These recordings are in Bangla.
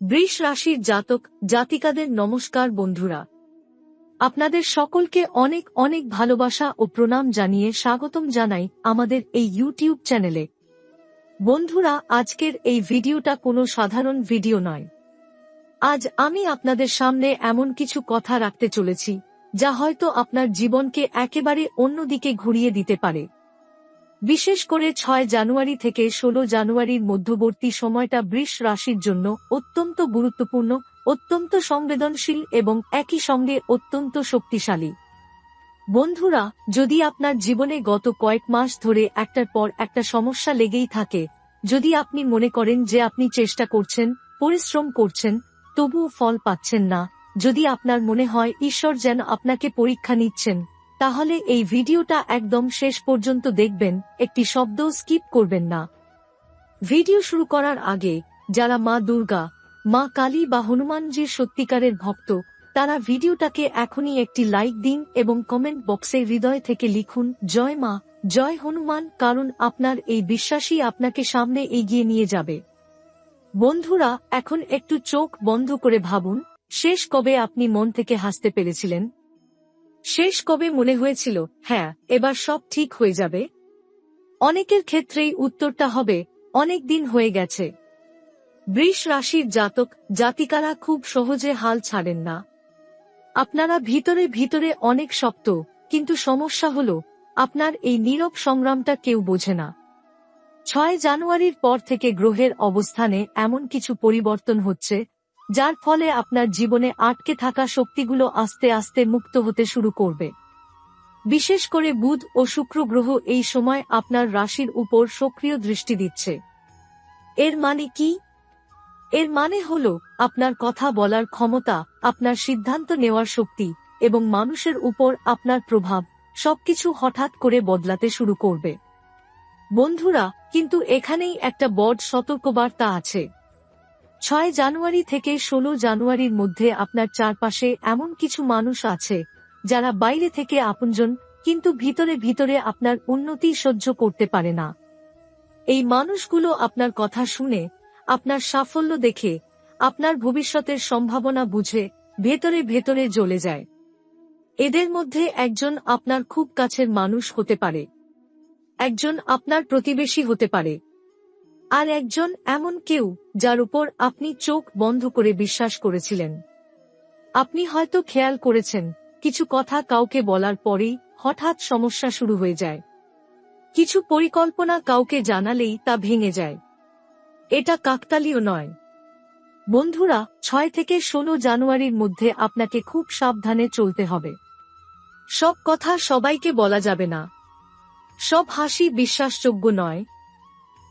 বৃষ রাশির জাতক জাতিকাদের নমস্কার বন্ধুরা, আপনাদের সকলকে অনেক অনেক ভালোবাসা ও প্রণাম জানিয়ে স্বাগতম জানাই আমাদের এই ইউটিউব চ্যানেলে। বন্ধুরা, আজকের এই ভিডিওটা কোনো সাধারণ ভিডিও নয়। আজ আমি আপনাদের সামনে এমন কিছু কথা রাখতে চলেছি যা হয়তো আপনার জীবনকে একেবারে অন্যদিকে ঘুরিয়ে দিতে পারে। বিশেষ করে 6 জানুয়ারি থেকে 16 জানুয়ারির মধ্যবর্তী সময়টা বৃষ রাশির জন্য অত্যন্ত গুরুত্বপূর্ণ, অত্যন্ত সংবেদনশীল এবং একই সঙ্গে অত্যন্ত শক্তিশালী। বন্ধুরা, যদি আপনার জীবনে গত কয়েক মাস ধরে একটার পর একটা সমস্যা লেগেই থাকে, যদি আপনি মনে করেন যে আপনি চেষ্টা করছেন, পরিশ্রম করছেন, তবুও ফল পাচ্ছেন না, যদি আপনার মনে হয় ঈশ্বর যেন আপনাকে পরীক্ষা নিচ্ছেন, তাহলে এই ভিডিওটা একদম শেষ পর্যন্ত দেখবেন, একটি শব্দও স্কিপ করবেন না। ভিডিও শুরু করার আগে যারা মা দুর্গা, মা কালী বা হনুমানজির সত্যিকারের ভক্ত, তারা ভিডিওটাকে এখনই একটি লাইক দিন এবং কমেন্ট বক্সে হৃদয় থেকে লিখুন জয় মা, জয় হনুমান, কারণ আপনার এই বিশ্বাসই আপনাকে সামনে এগিয়ে নিয়ে যাবে। বন্ধুরা, এখন একটু চোখ বন্ধ করে ভাবুন, শেষ কবে আপনি মন থেকে হাসতে পেরেছিলেন? শেষ কবে মনে হয়েছিল, হ্যাঁ, এবার সব ঠিক হয়ে যাবে? অনেকের ক্ষেত্রেই উত্তরটা হবে, অনেক দিন হয়ে গেছে। বৃষ রাশির জাতক জাতিকারা খুব সহজে হাল ছাড়েন না। আপনারা ভিতরে ভিতরে অনেক শক্ত, কিন্তু সমস্যা হলো আপনার এই নীরব সংগ্রামটা কেউ বোঝে না। 6 জানুয়ারির পর থেকে গ্রহের অবস্থানে এমন কিছু পরিবর্তন হচ্ছে যার ফলে আপনার জীবনে আটকে থাকা শক্তিগুলো আস্তে আস্তে মুক্ত হতে শুরু করবে। বিশেষ করে বুধ ও শুক্র গ্রহ এই সময় আপনার রাশির উপর সক্রিয় দৃষ্টি দিচ্ছে। এর মানে কি? এর মানে হলো আপনার কথা বলার ক্ষমতা, আপনার সিদ্ধান্ত নেওয়ার শক্তি এবং মানুষের উপর আপনার প্রভাব সবকিছু হঠাৎ করে বদলাতে শুরু করবে। বন্ধুরা, কিন্তু এখানেই একটা বড় সতর্কবার্তা আছে। 6 জানুয়ারি থেকে 16 জানুয়ারির মধ্যে আপনার চারপাশে এমন কিছু মানুষ আছে যারা বাইরে থেকে আপনজন, কিন্তু ভিতরে ভিতরে আপনার উন্নতি সহ্য করতে পারে না। এই মানুষগুলো আপনার কথা শুনে, আপনার সাফল্য দেখে, আপনার ভবিষ্যতের সম্ভাবনা বুঝে ভেতরে ভেতরে জ্বলে যায়। এদের মধ্যে একজন আপনার খুব কাছের মানুষ হতে পারে, একজন আপনার প্রতিবেশী হতে পারে, আর একজন এমন কেউ যার উপর আপনি চোখ বন্ধ করে বিশ্বাস করেছিলেন। আপনি হয়তো খেয়াল করেছেন, কিছু কথা কাউকে বলার পরেই হঠাৎ সমস্যা শুরু হয়ে যায়। কিছু পরিকল্পনা কাউকে জানালেই তা ভেঙে যায়। এটা কাকতালীয় নয়। বন্ধুরা, 6 থেকে 16 জানুয়ারির মধ্যে আপনাকে খুব সাবধানে চলতে হবে। সব কথা সবাইকে বলা যাবে না। সব হাসি বিশ্বাসযোগ্য নয়।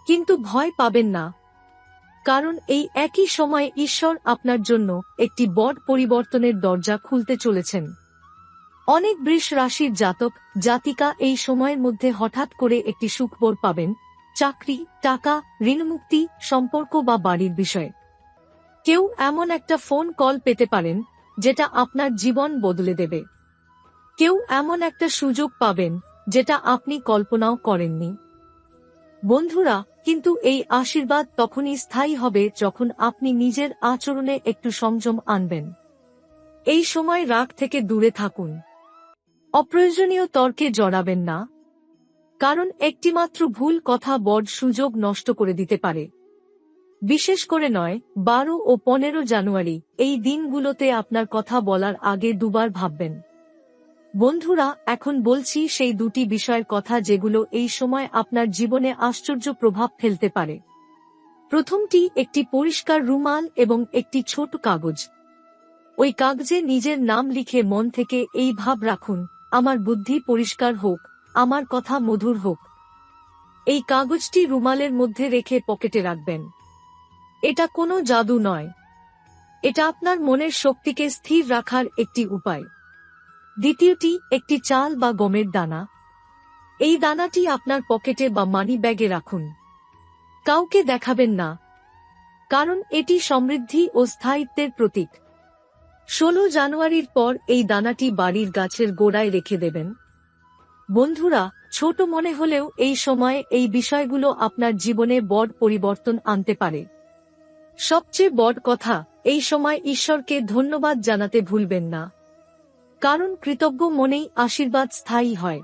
কিন্তু ভয় পাবেন না, কারণ এই একই সময়ে ঈশ্বর আপনার জন্য একটি বড় পরিবর্তনের দরজা খুলতে চলেছেন। অনেক বৃষ রাশির জাতক জাতিকা এই সময়ের মধ্যে হঠাৎ করে একটি সুখবর পাবেন, চাকরি, টাকা, ঋণমুক্তি, সম্পর্ক বা বাড়ির বিষয়ে। কেউ এমন একটা ফোন কল পেতে পারেন যেটা আপনার জীবন বদলে দেবে। কেউ এমন একটা সুযোগ পাবেন যেটা আপনি কল্পনাও করেননি। বন্ধুরা, কিন্তু এই আশীর্বাদ তখনই স্থায়ী হবে যখন আপনি নিজের আচরণে একটু সংযম আনবেন। এই সময় রাগ থেকে দূরে থাকুন। অপ্রয়োজনীয় তর্কে জড়াবেন না, কারণ একটিমাত্র ভুল কথা বড় সুযোগ নষ্ট করে দিতে পারে। বিশেষ করে 9, 12 ও 15 জানুয়ারি এই দিনগুলোতে আপনার কথা বলার আগে দুবার ভাববেন। বন্ধুরা, এখন বলছি সেই দুটি বিষয়ের কথা যেগুলো এই সময় আপনার জীবনে আশ্চর্য প্রভাব ফেলতে পারে। প্রথমটি একটি পরিষ্কার রুমাল এবং একটি ছোট কাগজ। ওই কাগজে নিজের নাম লিখে মন থেকে এই ভাব রাখুন, আমার বুদ্ধি পরিষ্কার হোক, আমার কথা মধুর হোক। এই কাগজটি রুমালের মধ্যে রেখে পকেটে রাখবেন। এটা কোনো জাদু নয়। এটা আপনার মনের শক্তিকে স্থির রাখার একটি উপায়। দ্বিতীয়টি একটি চাল বা গমের দানা। এই দানাটি আপনার পকেটে বা মানি ব্যাগে রাখুন। কাউকে দেখাবেন না, কারণ এটি সমৃদ্ধি ও স্থায়িত্বের প্রতীক। 16 জানুয়ারির পর এই দানাটি বাড়ির গাছের গোড়ায় রেখে দেবেন। বন্ধুরা, ছোট মনে হলেও এই সময়ে এই বিষয়গুলো আপনার জীবনে বড় পরিবর্তন আনতে পারে। সবচেয়ে বড় কথা, এই সময় ঈশ্বরকে ধন্যবাদ জানাতে ভুলবেন না, কারণ কৃতজ্ঞ মনেই আশীর্বাদ স্থায়ী হয়।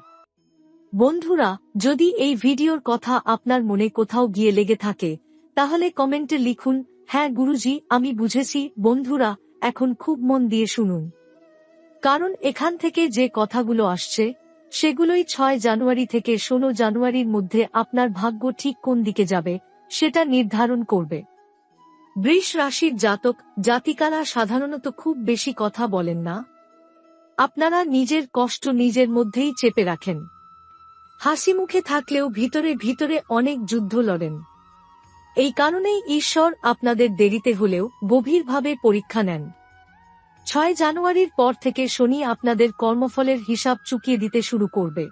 বন্ধুরা, যদি এই ভিডিওর কথা আপনার মনে কোথাও গিয়ে লেগে থাকে, তাহলে কমেন্টে লিখুন, হ্যাঁ গুরুজি, আমি বুঝেছি। বন্ধুরা, এখন খুব মন দিয়ে শুনুন, কারণ এখান থেকে যে কথাগুলো আসছে সেগুলোই 6 জানুয়ারি থেকে 16 জানুয়ারির মধ্যে আপনার ভাগ্য ঠিক কোন দিকে যাবে সেটা নির্ধারণ করবে। বৃষ রাশির জাতক জাতিকারা সাধারণত খুব বেশি কথা বলেন না। আপনারা নিজের কষ্ট নিজের মধ্যেই চেপে রাখেন। হাসি মুখে থাকলেও ভিতরে ভিতরে অনেক যুদ্ধ লড়েন। এই কারণেই ঈশ্বর আপনাদের দেরিতে হলেও গভীরভাবে পরীক্ষা নেন। 6 জানুয়ারির পর থেকে শনি আপনাদের কর্মফলের হিসাব চুকিয়ে দিতে শুরু করবে।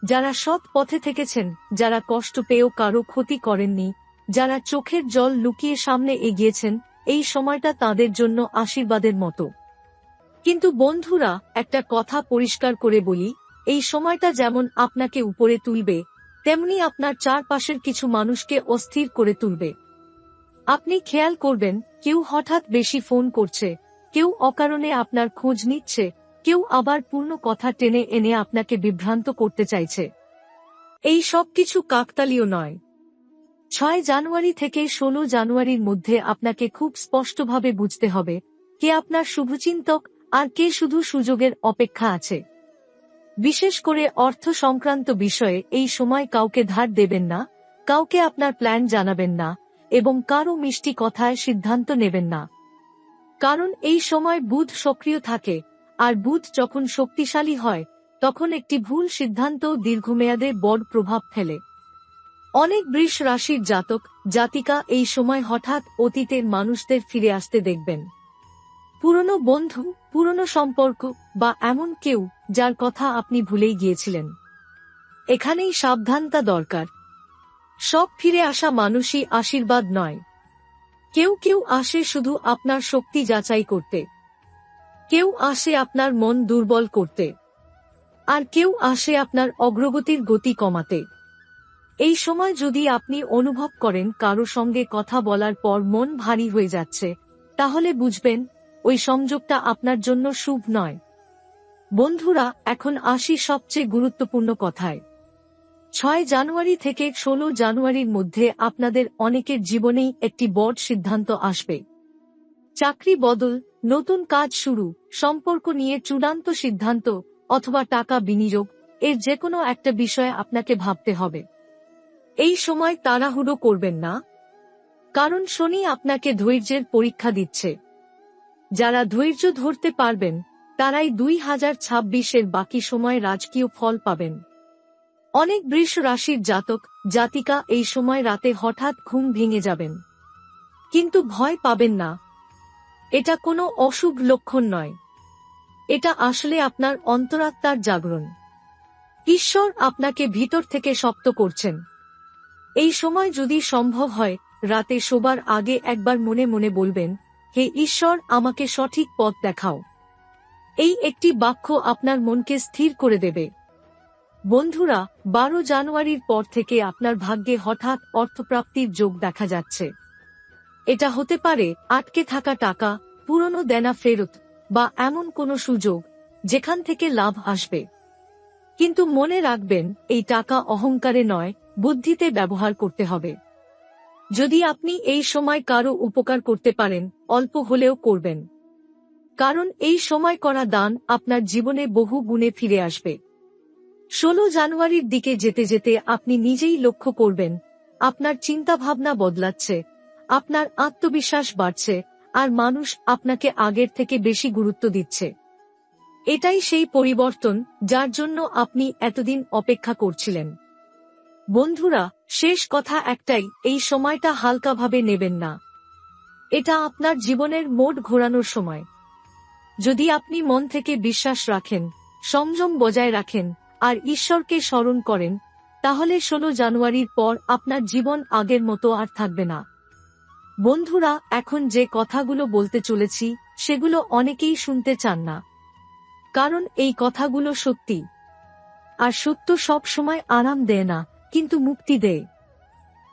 যারা সৎ পথে থেকেছেন, যারা কষ্ট পেয়েও কারো ক্ষতি করেননি, যারা চোখের জল লুকিয়ে সামনে এগিয়েছেন, এই সময়টা তাদের জন্য আশীর্বাদের মতো। কিন্তু বন্ধুরা, একটা কথা পরিষ্কার করে বলি, এই সময়টা যেমন আপনাকে উপরে তুলবে, তেমনি আপনার চারপাশের কিছু মানুষকে অস্থির করে তুলবে। আপনি খেয়াল করবেন, কেউ হঠাৎ বেশি ফোন করছে, কেউ অকারণে আপনার খোঁজ নিচ্ছে, কেউ আবার পূর্ণ কথা টেনে এনে আপনাকে বিভ্রান্ত করতে চাইছে। এই সব কিছু কাকতালীয় নয়। 6 জানুয়ারি থেকে 16 জানুয়ারির মধ্যে আপনাকে খুব স্পষ্টভাবে বুঝতে হবে কে আপনার শুভচিন্তক আর কে শুধু সুযোগের অপেক্ষা আছে। বিশেষ করে অর্থ সংক্রান্ত বিষয়ে এই সময় কাউকে ধার দেবেন না, কাউকে আপনার প্ল্যান জানাবেন না, এবং কারো মিষ্টি কথায় সিদ্ধান্ত নেবেন না। কারণ এই সময় বুধ সক্রিয় থাকে, আর বুধ যখন শক্তিশালী হয় তখন একটি ভুল সিদ্ধান্ত দীর্ঘমেয়াদে বড় প্রভাব ফেলে। অনেক বৃষ রাশির জাতক জাতিকা এই সময় হঠাৎ অতীতের মানুষদের ফিরে আসতে দেখবেন। পুরনো বন্ধু, পুরনো সম্পর্ক, বা এমন কেউ যার কথা আপনি ভুলেই গিয়েছিলেন। এখানেই সাবধানতা দরকার। সব ফিরে আসা মানুষই আশীর্বাদ নয়। কেউ কেউ আসে শুধু আপনার শক্তি যাচাই করতে, কেউ আসে আপনার মন দুর্বল করতে, আর কেউ আসে আপনার অগ্রগতির গতি কমাতে। এই সময় যদি আপনি অনুভব করেন কারো সঙ্গে কথা বলার পর মন ভারী হয়ে যাচ্ছে, তাহলে বুঝবেন ওই সংযোগটা আপনার জন্য শুভ নয়। বন্ধুরা, এখন আসি সবচেয়ে গুরুত্বপূর্ণ কথায়। 6 জানুয়ারি থেকে 16 জানুয়ারির মধ্যে আপনাদের অনেকের জীবনেই একটি বড় সিদ্ধান্ত আসবে। চাকরি বদল, নতুন কাজ শুরু, সম্পর্ক নিয়ে চূড়ান্ত সিদ্ধান্ত, অথবা টাকা বিনিয়োগ, এর যেকোনো একটা বিষয়ে আপনাকে ভাবতে হবে। এই সময় তাড়াহুড়ো করবেন না, কারণ শনি আপনাকে ধৈর্যের পরীক্ষা দিচ্ছে। যারা ধৈর্য ধরতে পারবেন তারাই 2026-এর বাকি সময় রাজকীয় ফল পাবেন। অনেক বৃষ রাশির জাতক জাতিকা এই সময় রাতে হঠাৎ ঘুম ভেঙে যাবেন, কিন্তু ভয় পাবেন না। এটা কোনো অশুভ লক্ষণ নয়, এটা আসলে আপনার অন্তরাত্মার জাগরণ। ঈশ্বর আপনাকে ভিতর থেকে শক্ত করছেন। এই সময় যদি সম্ভব হয়, রাতে শোবার আগে একবার মনে মনে বলবেন, হে ঈশ্বর, আমাকে সঠিক পথ দেখাও। এই একটি বাক্য আপনার মনকে স্থির করে দেবে। বন্ধুরা, 12 জানুয়ারির পর থেকে আপনার ভাগ্যে হঠাৎ অর্থপ্রাপ্তির যোগ দেখা যাচ্ছে। এটা হতে পারে আটকে থাকা টাকা, পুরনো দেনা ফেরত, বা এমন কোনো সুযোগ যেখান থেকে লাভ আসবে। কিন্তু মনে রাখবেন, এই টাকা অহংকারে নয়, বুদ্ধিতে ব্যবহার করতে হবে। যদি আপনি এই সময় কারো উপকার করতে পারেন, অল্প হলেও করবেন, কারণ এই সময় করা দান আপনার জীবনে বহু গুণে ফিরে আসবে। 16 জানুয়ারির দিকে যেতে যেতে আপনি নিজেই লক্ষ্য করবেন আপনার চিন্তাভাবনা বদলাচ্ছে, আপনার আত্মবিশ্বাস বাড়ছে, আর মানুষ আপনাকে আগের থেকে বেশি গুরুত্ব দিচ্ছে। এটাই সেই পরিবর্তন যার জন্য আপনি এতদিন অপেক্ষা করছিলেন। বন্ধুরা, শেষ কথা একটাই, এই সময়টা হালকাভাবে নেবেন না। এটা আপনার জীবনের মোড় ঘোরানোর সময়। যদি আপনি মন থেকে বিশ্বাস রাখেন, সংযম বজায় রাখেন, আর ঈশ্বরকে স্মরণ করেন, তাহলে 16 জানুয়ারির পর আপনার জীবন আগের মতো আর থাকবে না। বন্ধুরা, এখন যে কথাগুলো বলতে চলেছি সেগুলো অনেকেই শুনতে চান না, কারণ এই কথাগুলো সত্যি। আর সত্য সব সময় আরাম দেয় না, কিন্তু মুক্তি দেয়।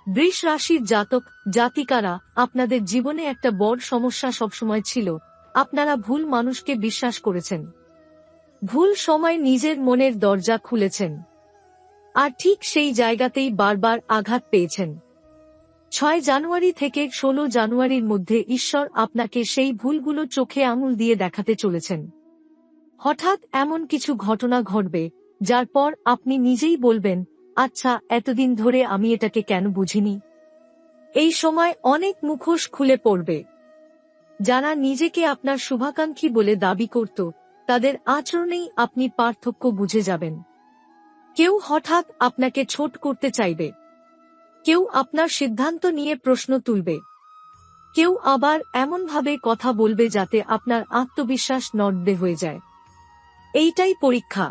বৃষ রাশির জাতক জাতিকারা, আপনাদের জীবনে একটা বড় সমস্যা সবসময় ছিল। আপনারা ভুল মানুষকে বিশ্বাস করেছেন, ভুল সময় নিজের মনের দরজা খুলেছেন, আর ঠিক সেই জায়গাতেই বারবার আঘাত পেয়েছেন। 6 জানুয়ারি থেকে 16 জানুয়ারির মধ্যে ঈশ্বর আপনাকে সেই ভুলগুলো চোখে আঙুল দিয়ে দেখাতে চলেছেন। হঠাৎ এমন কিছু ঘটনা ঘটবে যার পর আপনি নিজেই বলবেন, আচ্ছা, এতদিন ধরে আমি এটাকে কেন বুঝিনি। এই সময় অনেক মুখোশ খুলে পড়বে। যারা নিজেকে আপনার শুভাকাঙ্ক্ষী বলে দাবি করত, তাদের আচরণেই আপনি পার্থক্য বুঝে যাবেন। কেউ হঠাৎ আপনাকে ছোট করতে চাইবে, কেউ আপনার সিদ্ধান্ত নিয়ে প্রশ্ন তুলবে, কেউ আবার এমনভাবে কথা বলবে যাতে আপনার আত্মবিশ্বাস নড়বড়ে হয়ে যায়। এইটাই পরীক্ষা।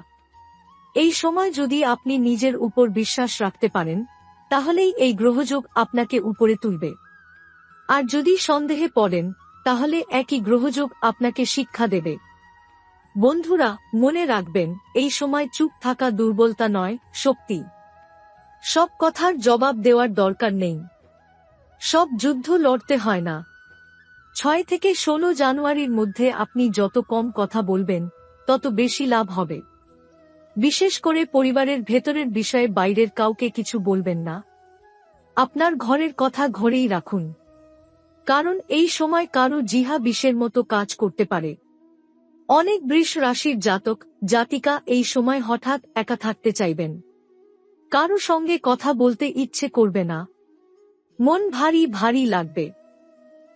এই সময় যদি আপনি নিজের উপর বিশ্বাস রাখতে পারেন, তাহলেই এই গ্রহযোগ আপনাকে উপরে তুলবে। আর যদি সন্দেহে পড়েন, তাহলে একই গ্রহযোগ আপনাকে শিক্ষা দেবে। বন্ধুরা, মনে রাখবেন, এই সময় চুপ থাকা দুর্বলতা নয়, শক্তি। সব কথার জবাব দেওয়ার দরকার নেই, সব যুদ্ধ লড়তে হয় না। 6 থেকে 16 জানুয়ারির মধ্যে আপনি যত কম কথা বলবেন, তত বেশি লাভ হবে। বিশেষ করে পরিবারের ভেতরের বিষয়ে বাইরের কাউকে কিছু বলবেন না। আপনার ঘরের কথা ঘরেই রাখুন, কারণ এই সময় কারো জিহা বিষের মতো কাজ করতে পারে। অনেক বৃষ রাশির জাতক জাতিকা এই সময় হঠাৎ একা থাকতে চাইবেন। কারো সঙ্গে কথা বলতে ইচ্ছে করবে না, মন ভারী ভারী লাগবে।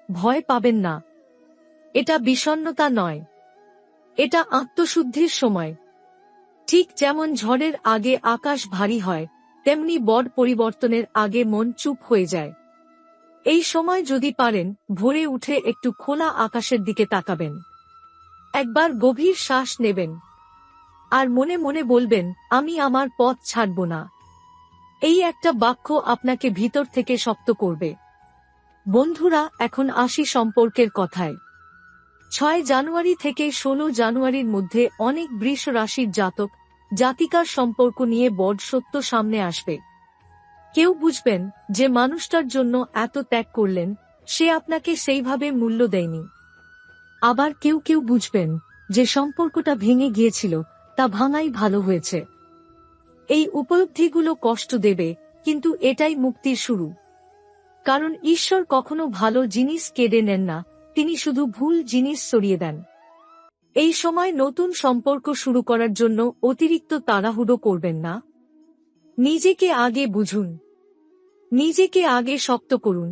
ভয় পাবেন না, এটা বিষণ্ণতা নয়, এটা আত্মশুদ্ধির সময়। ঠিক যেমন ঝড়ের আগে আকাশ ভারী হয়, তেমনি বড় পরিবর্তনের আগে মন চুপ হয়ে যায়। এই সময় যদি পারেন, ভোরে উঠে একটু খোলা আকাশের দিকে তাকাবেন, একবার গভীর শ্বাস নেবেন, আর মনে মনে বলবেন, আমি আমার পথ ছাড়ব না। এই একটা বাক্য আপনাকে ভিতর থেকে শক্ত করবে। বন্ধুরা, এখন আসি সম্পর্কের কথায়। 6 জানুয়ারি থেকে 16 জানুয়ারির মধ্যে অনেক বৃষ রাশির জাতক জাতিকার সম্পর্ক নিয়ে বড় সত্য সামনে আসবে। কেউ বুঝবেন যে মানুষটার জন্য এত ত্যাগ করলেন, সে আপনাকে সেইভাবে মূল্য দেয়নি। আবার কেউ কেউ বুঝবেন যে সম্পর্কটা ভেঙে গিয়েছিল, তা ভাঙাই ভালো হয়েছে। এই উপলব্ধিগুলো কষ্ট দেবে, কিন্তু এটাই মুক্তির শুরু। কারণ ঈশ্বর কখনো ভালো জিনিস কেড়ে নেন না, তিনি শুধু ভুল জিনিস সরিয়ে দেন। এই সময় নতুন সম্পর্ক শুরু করার জন্য অতিরিক্ত তাড়াহুড়ো করবেন না। নিজেকে আগে বুঝুন, নিজেকে আগে শক্ত করুন।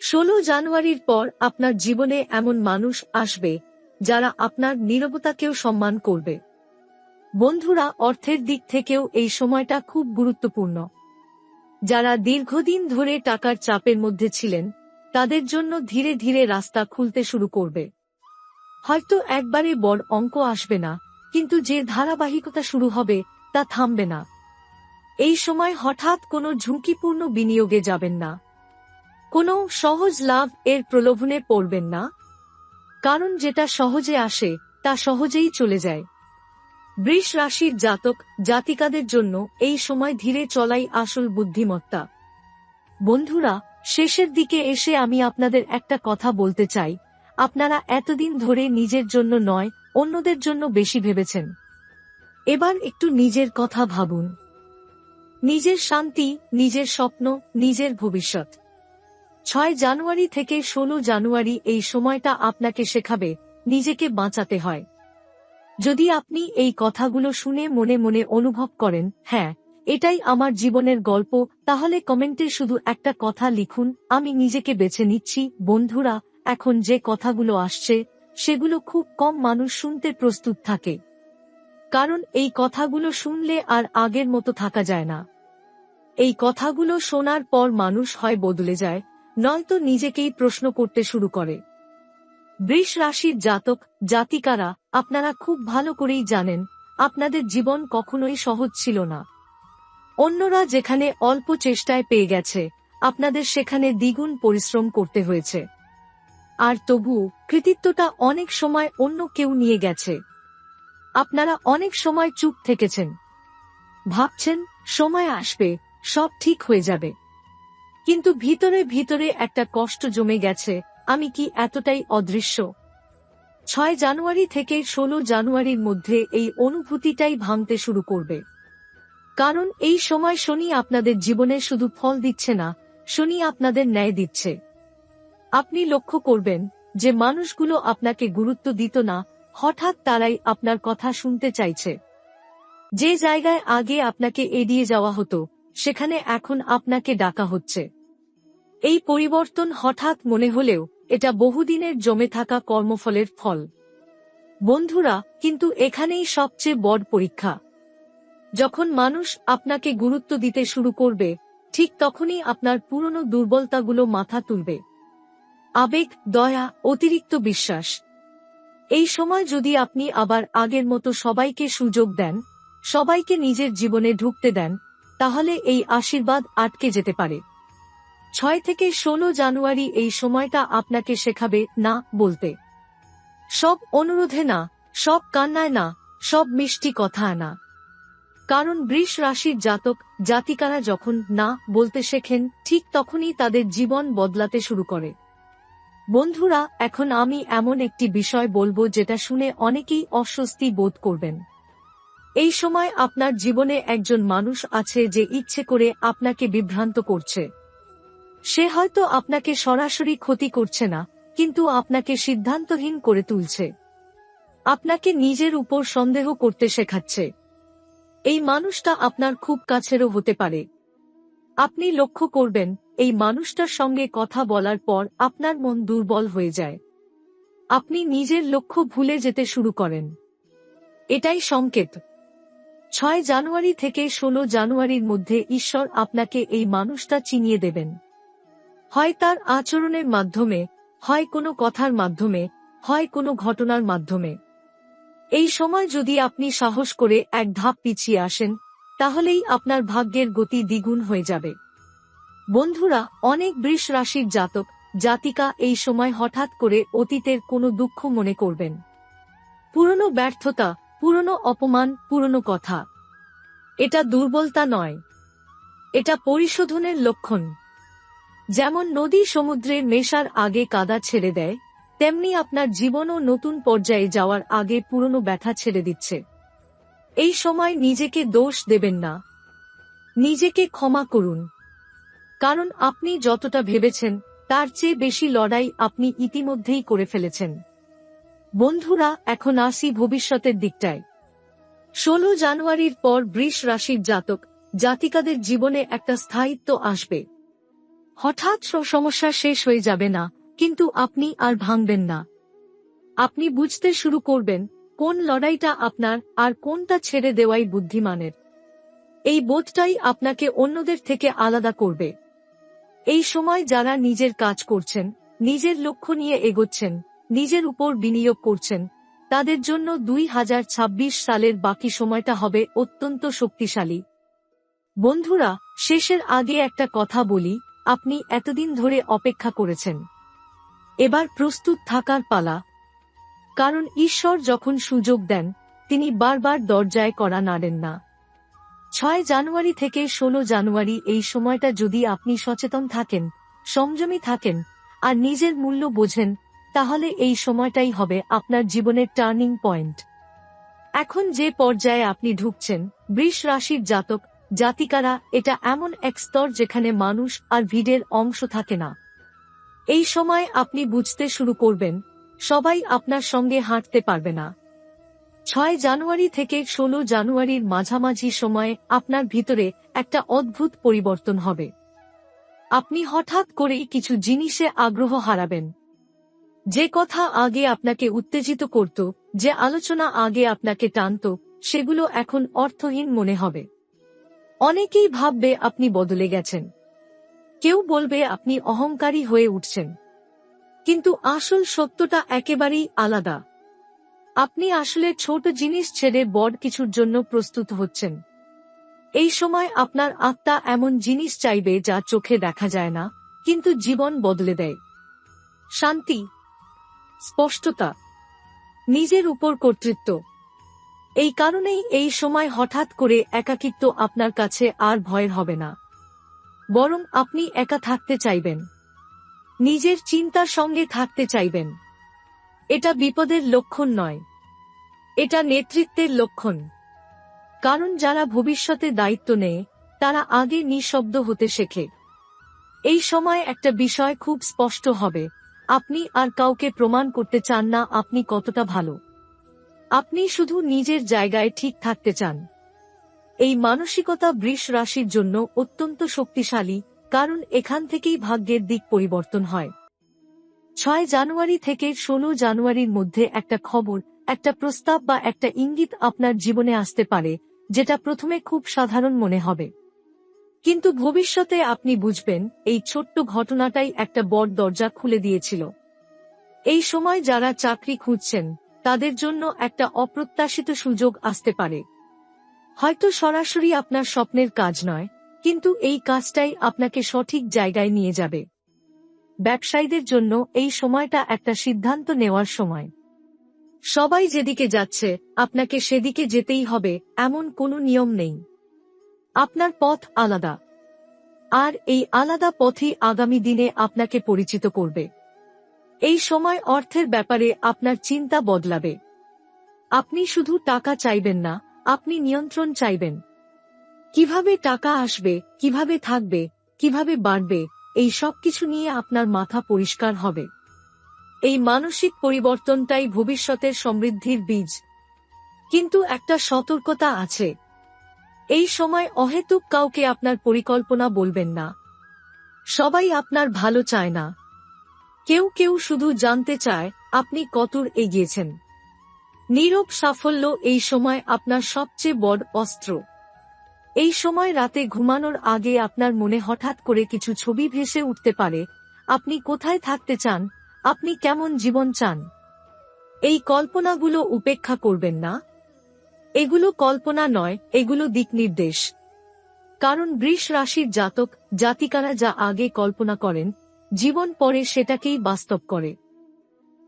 16 জানুয়ারির পর আপনার জীবনে এমন মানুষ আসবে যারা আপনার নীরবতাকেও সম্মান করবে। বন্ধুরা, অর্থের দিক থেকেও এই সময়টা খুব গুরুত্বপূর্ণ। যারা দীর্ঘদিন ধরে টাকার চাপের মধ্যে ছিলেন, তাদের জন্য ধীরে ধীরে রাস্তা খুলতে শুরু করবে। হয়তো একবারে বড় অঙ্ক আসবে না, কিন্তু যে ধারাবাহিকতা শুরু হবে, তা থামবে না। এই সময় হঠাৎ কোনো ঝুঁকিপূর্ণ বিনিয়োগে যাবেন না, কোনো সহজ লাভ এর প্রলোভনে পড়বেন না, কারণ যেটা সহজে আসে তা সহজেই চলে যায়। বৃষ রাশির জাতক জাতিকাদের জন্য এই সময় ধীরে চলাই আসল বুদ্ধিমত্তা। বন্ধুরা, শেষের দিকে এসে আমি আপনাদের একটা কথা বলতে চাই, আপনারা এতদিন ধরে নিজের জন্য নয়, অন্যদের জন্য বেশি ভেবেছেন। এবার একটু নিজের কথা ভাবুন, নিজের শান্তি, নিজের স্বপ্ন, নিজের ভবিষ্যৎ। 6 জানুয়ারি থেকে 16 জানুয়ারি এই সময়টা আপনাকে শেখাবে নিজেকে বাঁচাতে হয়। যদি আপনি এই কথাগুলো শুনে মনে মনে অনুভব করেন, হ্যাঁ, এটাই আমার জীবনের গল্প, তাহলে কমেন্টে শুধু একটা কথা লিখুন, আমি নিজেকে বেছে নিচ্ছি। বন্ধুরা, এখন যে কথাগুলো আসছে, সেগুলো খুব কম মানুষ শুনতে প্রস্তুত থাকে। কারণ এই কথাগুলো শুনলে আর আগের মতো থাকা যায় না। এই কথাগুলো শোনার পর মানুষ হয় বদলে যায়, নয়তো নিজেকেই প্রশ্ন করতে শুরু করে। বৃষ রাশির জাতক জাতিকারা, আপনারা খুব ভালো করেই জানেন, আপনাদের জীবন কখনোই সহজ ছিল না। অন্যরা যেখানে অল্প চেষ্টায় পেয়ে গেছে, আপনাদের সেখানে দ্বিগুণ পরিশ্রম করতে হয়েছে। আর তবুও কৃতিত্বটা অনেক সময় অন্য কেউ নিয়ে গেছে। আপনারা অনেক সময় চুপ থেকেছেন, ভাবছেন সময় আসবে, সব ঠিক হয়ে যাবে। কিন্তু ভিতরে ভিতরে একটা কষ্ট জমে গেছে, আমি কি এতটাই অদৃশ্য? 6 জানুয়ারি থেকে 16 জানুয়ারির মধ্যে এই অনুভূতিটাই ভাঙতে শুরু করবে। কারণ এই সময় শনি আপনাদের জীবনে শুধু ফল দিচ্ছে না, শনি আপনাদের ন্যায় দিচ্ছে। আপনি লক্ষ্য করবেন যে মানুষগুলো আপনাকে গুরুত্ব দিত না, হঠাৎ তারাই আপনার কথা শুনতে চাইছে। যে জায়গায় আগে আপনাকে এড়িয়ে যাওয়া হতো, সেখানে এখন আপনাকে ডাকা হচ্ছে। এই পরিবর্তন হঠাৎ মনে হলেও এটা বহুদিনের জমে থাকা কর্মফলের ফল। বন্ধুরা, কিন্তু এখানেই সবচেয়ে বড় পরীক্ষা। যখন মানুষ আপনাকে গুরুত্ব দিতে শুরু করবে, ঠিক তখনই আপনার পুরনো দুর্বলতাগুলো মাথা তুলবে। আবেগ, দয়া, অতিরিক্ত বিশ্বাস। এই সময় যদি আপনি আবার আগের মতো সবাইকে সুযোগ দেন, সবাইকে নিজের জীবনে ঢুকতে দেন, তাহলে এই আশীর্বাদ আটকে যেতে পারে। 6 থেকে 16 জানুয়ারি এই সময়টা আপনাকে শেখাবে না বলতে। সব অনুরোধে না, সব কান্নায় না, সব মিষ্টি কথায় না। কারণ বৃষ রাশির জাতক জাতিকারা যখন না বলতে শেখেন, ঠিক তখনই তাদের জীবন বদলাতে শুরু করে। বন্ধুরা, এখন আমি এমন একটি বিষয় বলবো যেটা শুনে অনেকেই অস্বস্তি বোধ করবেন। এই সময় আপনার জীবনে একজন মানুষ আছে যে ইচ্ছে করে আপনাকে বিভ্রান্ত করছে। সে হয়তো আপনাকে সরাসরি ক্ষতি করছে না, কিন্তু আপনাকে সিদ্ধান্তহীন করে তুলছে। আপনাকে নিজের উপর সন্দেহ করতে শেখাচ্ছে। এই মানুষটা আপনার খুব কাছেরও হতে পারে। আপনি লক্ষ্য করবেন, এই মানুষটার সঙ্গে কথা বলার পর আপনার মন দুর্বল হয়ে যায়। আপনি নিজের লক্ষ্য ভুলে যেতে শুরু করেন। এটাই সংকেত। 6 জানুয়ারি থেকে 16 জানুয়ারির মধ্যে ঈশ্বর আপনাকে এই মানুষটা চিনিয়ে দেবেন। হয় তার আচরণের মাধ্যমে, হয় কোনো কথার মাধ্যমে, হয় কোনো ঘটনার মাধ্যমে। এই সময় যদি আপনি সাহস করে এক ধাপ পিছিয়ে আসেন, তাহলেই আপনার ভাগ্যের গতি দ্বিগুণ হয়ে যাবে। বন্ধুরা, অনেক বৃষ রাশির জাতক জাতিকা এই সময় হঠাৎ করে অতীতের কোনো দুঃখ মনে করবেন। পুরনো ব্যর্থতা, পুরনো অপমান, পুরনো কথা। এটা দুর্বলতা নয়, এটা পরিশোধনের লক্ষণ। যেমন নদী সমুদ্রে মেশার আগে কাদা ছেড়ে দেয়, তেমনি আপনার জীবনও নতুন পর্যায়ে যাওয়ার আগে পুরনো ব্যথা ছেড়ে দিচ্ছে। এই সময় নিজেকে দোষ দেবেন না, নিজেকে ক্ষমা করুন। কারণ আপনি যতটা ভেবেছেন, তার চেয়ে বেশি লড়াই আপনি ইতিমধ্যেই করে ফেলেছেন। বন্ধুরা, এখন আসি ভবিষ্যতের দিকটায়। 16 জানুয়ারির পর বৃষ রাশির জাতক জাতিকাদের জীবনে একটা স্থায়িত্ব আসবে। হঠাৎ সমস্যা শেষ হয়ে যাবে না, কিন্তু আপনি আর ভাঙবেন না। আপনি বুঝতে শুরু করবেন কোন লড়াইটা আপনার আর কোনটা ছেড়ে দেওয়াই বুদ্ধিমানের। এই বোধটাই আপনাকে অন্যদের থেকে আলাদা করবে। এই সময় যারা নিজের কাজ করছেন, নিজের লক্ষ্য নিয়ে এগোচ্ছেন, নিজের উপর বিনিয়োগ করছেন, তাদের জন্য 2026 সালের বাকি সময়টা হবে অত্যন্ত শক্তিশালী। বন্ধুরা, শেষের আগে একটা কথা বলি, আপনি এতদিন ধরে অপেক্ষা করেছেন। এবার প্রস্তুত থাকার পালা। কারণ ঈশ্বর যখন সুযোগ দেন, তিনি বারবার দরজায় কড়া নাড়েন না। 6 জানুয়ারি থেকে 16 জানুয়ারি এই সময়টা যদি আপনি সচেতন থাকেন, সংযমী থাকেন, আর নিজের মূল্য বোঝেন, তাহলে এই সময়টাই হবে আপনার জীবনের টার্নিং পয়েন্ট। এখন যে পর্যায়ে আপনি ঢুকছেন, বৃষ রাশির জাতক জাতিকারা, এটা এমন এক স্তর যেখানে মানুষ আর ভিড়ের অংশ থাকে না। এই সময় আপনি বুঝতে শুরু করবেন, সবাই আপনার সঙ্গে হাঁটতে পারবে না। 6 জানুয়ারি থেকে 16 জানুয়ারির মাঝামাঝি সময়ে আপনার ভিতরে একটা অদ্ভুত পরিবর্তন হবে। আপনি হঠাৎ করেই কিছু জিনিসে আগ্রহ হারাবেন। যে কথা আগে আপনাকে উত্তেজিত করত, যে আলোচনা আগে আপনাকে টানত, সেগুলো এখন অর্থহীন মনে হবে। অনেকেই ভাববে আপনি বদলে গেছেন। কেউ বলবে আপনি অহংকারী হয়ে উঠছেন। কিন্তু আসল সত্যটা একেবারেই আলাদা। আপনি আসলে ছোট জিনিস ছেড়ে বড় কিছুর জন্য প্রস্তুত হচ্ছেন। এই সময় আপনার আত্মা এমন জিনিস চাইবে যা চোখে দেখা যায় না, কিন্তু জীবন বদলে দেয়। শান্তি, স্পষ্টতা, নিজের উপর কর্তৃত্ব। এই কারণেই এই সময় হঠাৎ করে একাকিত্ব আপনার কাছে আর ভয়ের হবে না। বরং আপনি একা থাকতে চাইবেন, নিজের চিন্তার সঙ্গে থাকতে চাইবেন। এটা বিপদের লক্ষণ নয়, এটা নেতৃত্বের লক্ষণ। কারণ যারা ভবিষ্যতে দায়িত্ব নেয় তারা আগে নিঃশব্দ হতে শেখে। এই সময় একটা বিষয় খুব স্পষ্ট হবে, আপনি আর কাউকে প্রমাণ করতে চান না আপনি কতটা ভালো। আপনি শুধু নিজের জায়গায় ঠিক থাকতে চান। এই মানসিকতা বৃষ রাশির জন্য অত্যন্ত শক্তিশালী, কারণ এখান থেকেই ভাগ্যের দিক পরিবর্তন হয়। 6 জানুয়ারি থেকে 16 জানুয়ারির মধ্যে একটা খবর, একটা প্রস্তাব বা একটা ইঙ্গিত আপনার জীবনে আসতে পারে, যেটা প্রথমে খুব সাধারণ মনে হবে। কিন্তু ভবিষ্যতে আপনি বুঝবেন এই ছোট্ট ঘটনাটাই একটা বড় দরজা খুলে দিয়েছিল। এই সময় যারা চাকরি খুঁজছেন তাদের জন্য একটা অপ্রত্যাশিত সুযোগ আসতে পারে। হয়তো সরাসরি আপনার স্বপ্নের কাজ নয়, কিন্তু এই কাজটাই আপনাকে সঠিক জায়গায় নিয়ে যাবে। ব্যবসায়ীদের জন্য এই সময়টা একটা সিদ্ধান্ত নেওয়ার সময়। সবাই যেদিকে যাচ্ছে আপনাকে সেদিকে যেতেই হবে এমন কোনো নিয়ম নেই। আপনার পথ আলাদা, আর এই আলাদা পথই আগামী দিনে আপনাকে পরিচিত করবে। এই সময় অর্থের ব্যাপারে আপনার চিন্তা বদলাবে। আপনি শুধু টাকা চাইবেন না, আপনি নিয়ন্ত্রণ চাইবেন। কিভাবে টাকা আসবে, কিভাবে থাকবে, কিভাবে বাড়বে, এই সব কিছু নিয়ে আপনার মাথা পরিষ্কার হবে। এই মানসিক পরিবর্তনটাই ভবিষ্যতের সমৃদ্ধির বীজ। কিন্তু একটা সতর্কতা আছে, এই সময় অহেতুক কাউকে আপনার পরিকল্পনা বলবেন না। সবাই আপনার ভালো চায় না, কেউ কেউ শুধু জানতে চায় আপনি কতদূর এগিয়েছেন। নীরব সাফল্য এই সময় আপনার সবচেয়ে বড় অস্ত্র। এই সময় রাতে ঘুমানোর আগে আপনার মনে হঠাৎ করে কিছু ছবি ভেসে উঠতে পারে। আপনি কোথায় থাকতে চান, আপনি কেমন জীবন চান। এই কল্পনাগুলো উপেক্ষা করবেন না। এগুলো কল্পনা নয়, এগুলো দিকনির্দেশ। কারণ বৃষ রাশির জাতক জাতিকারা যা আগে কল্পনা করেন, জীবন পরে সেটাকেই বাস্তব করে।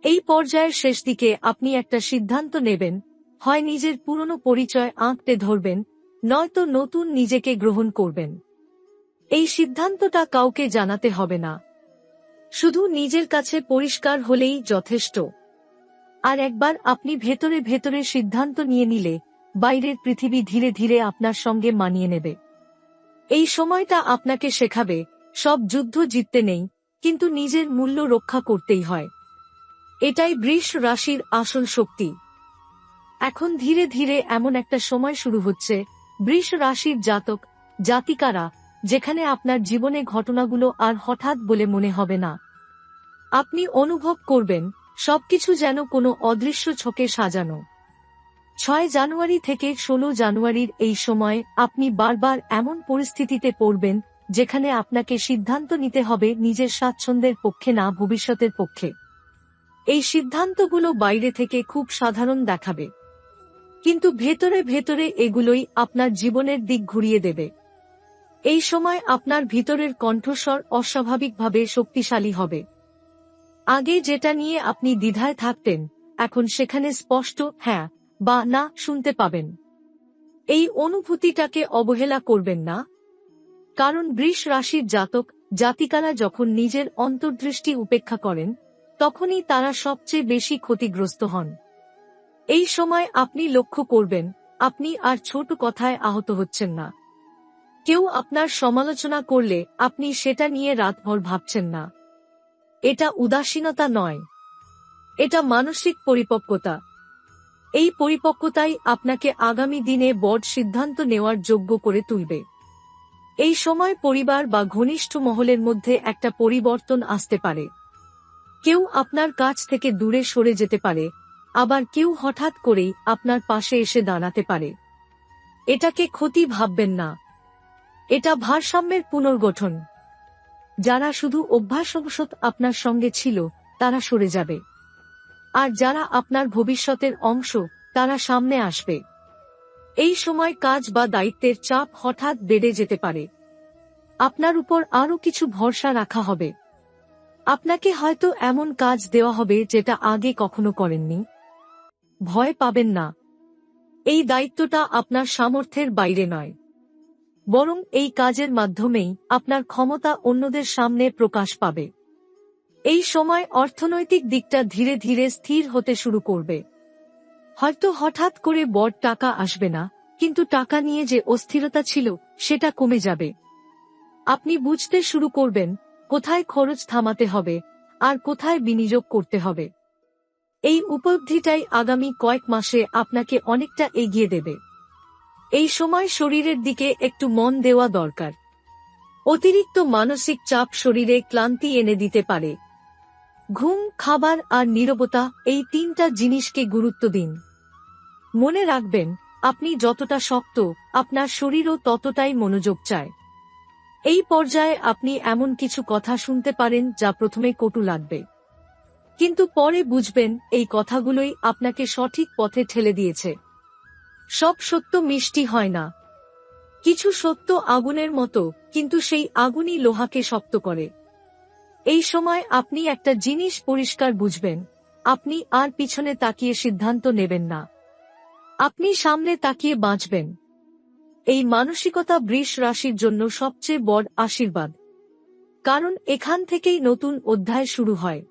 এই পর্যায়ের শেষ দিকে আপনি একটা সিদ্ধান্ত নেবেন, হয় নিজের পুরনো পরিচয় আঁকড়ে ধরবেন, নয়তো নতুন নিজেকে গ্রহণ করবেন। এই সিদ্ধান্তটা কাউকে জানাতে হবে না, শুধু নিজের কাছে পরিষ্কার হলেই যথেষ্ট। আর একবার আপনি ভেতরে ভেতরে সিদ্ধান্ত নিয়ে নিলে বাইরের পৃথিবী ধীরে ধীরে আপনার সঙ্গে মানিয়ে নেবে। এই সময়টা আপনাকে শেখাবে সব যুদ্ধ জিততে নেই, কিন্তু নিজের মূল্য রক্ষা করতেই হয়। এটাই বৃষ রাশির আসল শক্তি। এখন ধীরে ধীরে এমন একটা সময় শুরু হচ্ছে, বৃষ রাশির জাতক জাতিকারা, যেখানে আপনার জীবনে ঘটনাগুলো আর হঠাৎ বলে মনে হবে না। আপনি অনুভব করবেন সবকিছু যেন কোনো অদৃশ্য ছকে সাজানো। 6 জানুয়ারি থেকে 16 জানুয়ারির এই সময় আপনি বারবার এমন পরিস্থিতিতে পড়বেন যেখানে আপনাকে সিদ্ধান্ত নিতে হবে নিজের স্বাচ্ছন্দ্যের পক্ষে না ভবিষ্যতের পক্ষে। এই সিদ্ধান্তগুলো বাইরে থেকে খুব সাধারণ দেখাবে, কিন্তু ভেতরে ভেতরে এগুলোই আপনার জীবনের দিক ঘুরিয়ে দেবে। এই সময় আপনার ভিতরের কণ্ঠস্বর অস্বাভাবিকভাবে শক্তিশালী হবে। আগে যেটা নিয়ে আপনি দ্বিধায় থাকতেন, এখন সেখানে স্পষ্ট হ্যাঁ বা না শুনতে পাবেন। এই অনুভূতিটাকে অবহেলা করবেন না, কারণ বৃষ রাশির জাতক জাতিকারা যখন নিজের অন্তর্দৃষ্টি উপেক্ষা করেন, তখনই তারা সবচেয়ে বেশি ক্ষতিগ্রস্ত হন। এই সময় আপনি লক্ষ্য করবেন আপনি আর ছোট কথায় আহত হচ্ছেন না। কেউ আপনার সমালোচনা করলে আপনি সেটা নিয়ে রাতভর ভাবছেন না। এটা উদাসীনতা নয়, এটা মানসিক পরিপক্কতা। এই পরিপক্কতাই আপনাকে আগামী দিনে বড় সিদ্ধান্ত নেওয়ার যোগ্য করে তুলবে। এই সময় পরিবার বা ঘনিষ্ঠ মহলের মধ্যে একটা পরিবর্তন আসতে পারে। কেউ আপনার কাছ থেকে দূরে সরে যেতে পারে, আবার কেউ হঠাৎ করেই আপনার পাশে এসে দাঁড়াতে পারে। এটাকে ক্ষতি ভাববেন না, এটা ভারসাম্যের পুনর্গঠন। যারা শুধু অভ্যাসবশত আপনার সঙ্গে ছিল তারা সরে যাবে, আর যারা আপনার ভবিষ্যতের অংশ তারা সামনে আসবে। এই সময় কাজ বা দায়িত্বের চাপ হঠাৎ বেড়ে যেতে পারে। আপনার উপর আরও কিছু ভরসা রাখা হবে। আপনাকে হয়তো এমন কাজ দেওয়া হবে যেটা আগে কখনো করেননি। ভয় পাবেন না, এই দায়িত্বটা আপনার সামর্থ্যের বাইরে নয়। বরং এই কাজের মাধ্যমেই আপনার ক্ষমতা অন্যদের সামনে প্রকাশ পাবে। এই সময় অর্থনৈতিক দিকটা ধীরে ধীরে স্থির হতে শুরু করবে। হয়তো হঠাৎ করে বড় টাকা আসবে না, কিন্তু টাকা নিয়ে যে অস্থিরতা ছিল সেটা কমে যাবে। আপনি বুঝতে শুরু করবেন কোথায় খরচ থামাতে হবে আর কোথায় বিনিয়োগ করতে হবে। এই উপলব্ধিটাই আগামী কয়েক মাসে আপনাকে অনেকটা এগিয়ে দেবে। এই সময় শরীরের দিকে একটু মন দেওয়া দরকার। অতিরিক্ত মানসিক চাপ শরীরে ক্লান্তি এনে দিতে পারে। ঘুম, খাবার আর নীরবতা, এই তিনটা জিনিসকে গুরুত্ব দিন। মনে রাখবেন, আপনি যতটা শক্ত, আপনার শরীরও ততটাই মনোযোগ চায়। এই পর্যায়ে আপনি এমন কিছু কথা শুনতে পারেন যা প্রথমে কটু লাগবে, কিন্তু পরে বুঝবেন এই কথাগুলোই আপনাকে সঠিক পথে ঠেলে দিয়েছে। সব সত্য মিষ্টি হয় না। কিছু সত্য আগুনের মতো, কিন্তু সেই আগুনই লোহাকে শক্ত করে। এই সময় আপনি একটা জিনিস পরিষ্কার বুঝবেন, আপনি আর পিছনে তাকিয়ে সিদ্ধান্ত নেবেন না, আপনি সামনে তাকিয়ে বাঁচবেন। এই মানসিকতা বৃষ রাশির জন্য সবচেয়ে বড় আশীর্বাদ, কারণ এখান থেকেই নতুন অধ্যায় শুরু হয়।